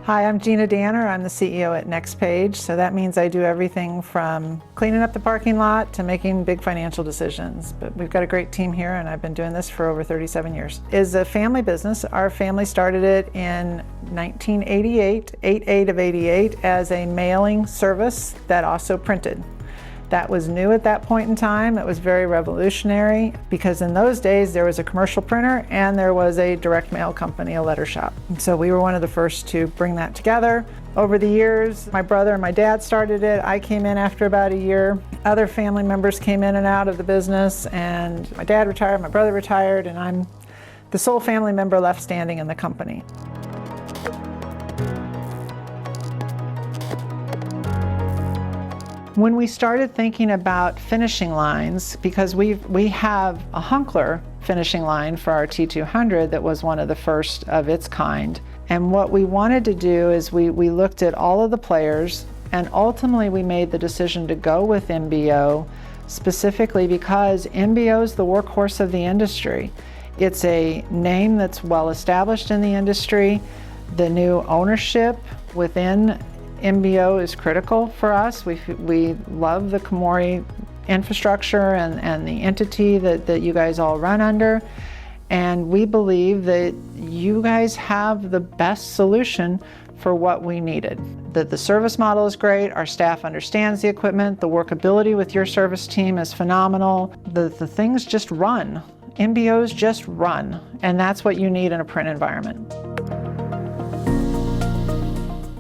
Hi, I'm Gina Danner. I'm the CEO at NextPage. So that means I do everything from cleaning up the parking lot to making big financial decisions. But we've got a great team here, and I've been doing this for over 37 years. It's a family business. Our family started it in 1988, 8/8 of 88, as a mailing service that also printed. That was new at that point in time. It was very revolutionary because in those days there was a commercial printer and there was a direct mail company, a letter shop. And so we were one of the first to bring that together. Over the years, my brother and my dad started it. I came in after about a year. Other family members came in and out of the business, and my dad retired, my brother retired, and I'm the sole family member left standing in the company. When we started thinking about finishing lines, because we have a Hunkler finishing line for our T200 that was one of the first of its kind. And what we wanted to do is we looked at all of the players, and ultimately we made the decision to go with MBO, specifically because MBO is the workhorse of the industry. It's a name that's well established in the industry. The new ownership within MBO is critical for us. We love the Komori infrastructure and the entity that you guys all run under. And we believe that you guys have the best solution for what we needed. That the service model is great, our staff understands the equipment, the workability with your service team is phenomenal. The things just run. MBOs just run. And that's what you need in a print environment.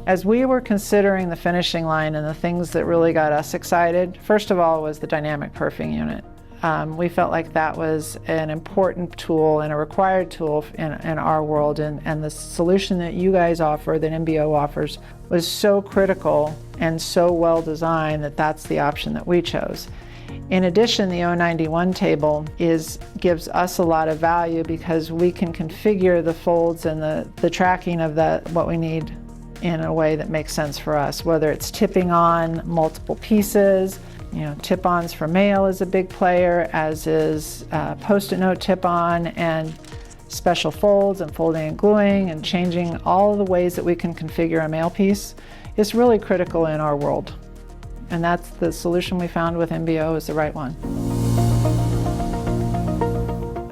As we were considering the finishing line and the things that really got us excited, first of all was the dynamic perfing unit. We felt like that was an important tool and a required tool in our world, and the solution that you guys offer, that MBO offers, was so critical and so well designed that that's the option that we chose. In addition, the 091 table gives us a lot of value because we can configure the folds and the tracking of what we need in a way that makes sense for us, whether it's tipping on multiple pieces. Tip-ons for mail is a big player, as is Post-it note tip-on, and special folds and folding and gluing and changing all of the ways that we can configure a mail piece is really critical in our world. And that's the solution we found with MBO is the right one.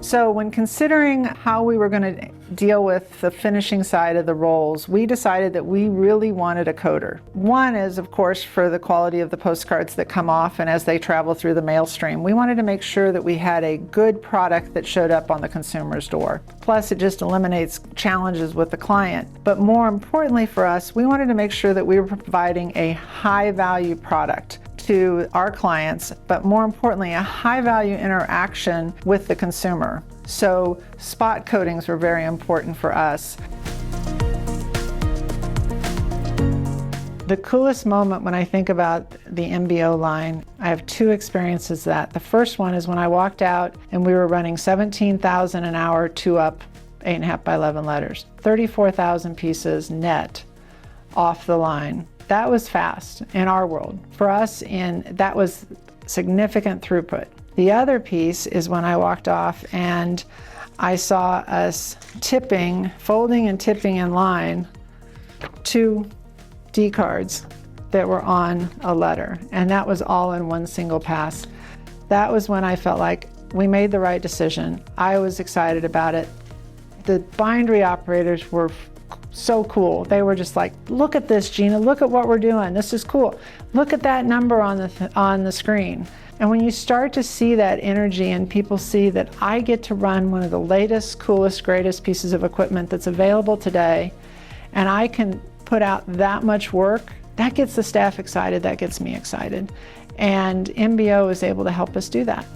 So when considering how we were going to deal with the finishing side of the rolls, we decided that we really wanted a coder. One is, of course, for the quality of the postcards that come off and as they travel through the mail stream. We wanted to make sure that we had a good product that showed up on the consumer's door. Plus, it just eliminates challenges with the client. But more importantly for us, we wanted to make sure that we were providing a high-value product to our clients, but more importantly, a high-value interaction with the consumer. So spot coatings were very important for us. The coolest moment when I think about the MBO line, I have two experiences that. The first one is when I walked out and we were running 17,000 an hour, 2-up, 8.5 by 11 letters, 34,000 pieces net off the line. That was fast in our world. For us, that was significant throughput. The other piece is when I walked off and I saw us folding and tipping in line 2 D cards that were on a letter. And that was all in one single pass. That was when I felt like we made the right decision. I was excited about it. The bindery operators were so cool. They were just like, look at this, Gina, look at what we're doing. This is cool. Look at that number on the screen. And when you start to see that energy and people see that I get to run one of the latest, coolest, greatest pieces of equipment that's available today, and I can put out that much work, that gets the staff excited, that gets me excited. And MBO is able to help us do that.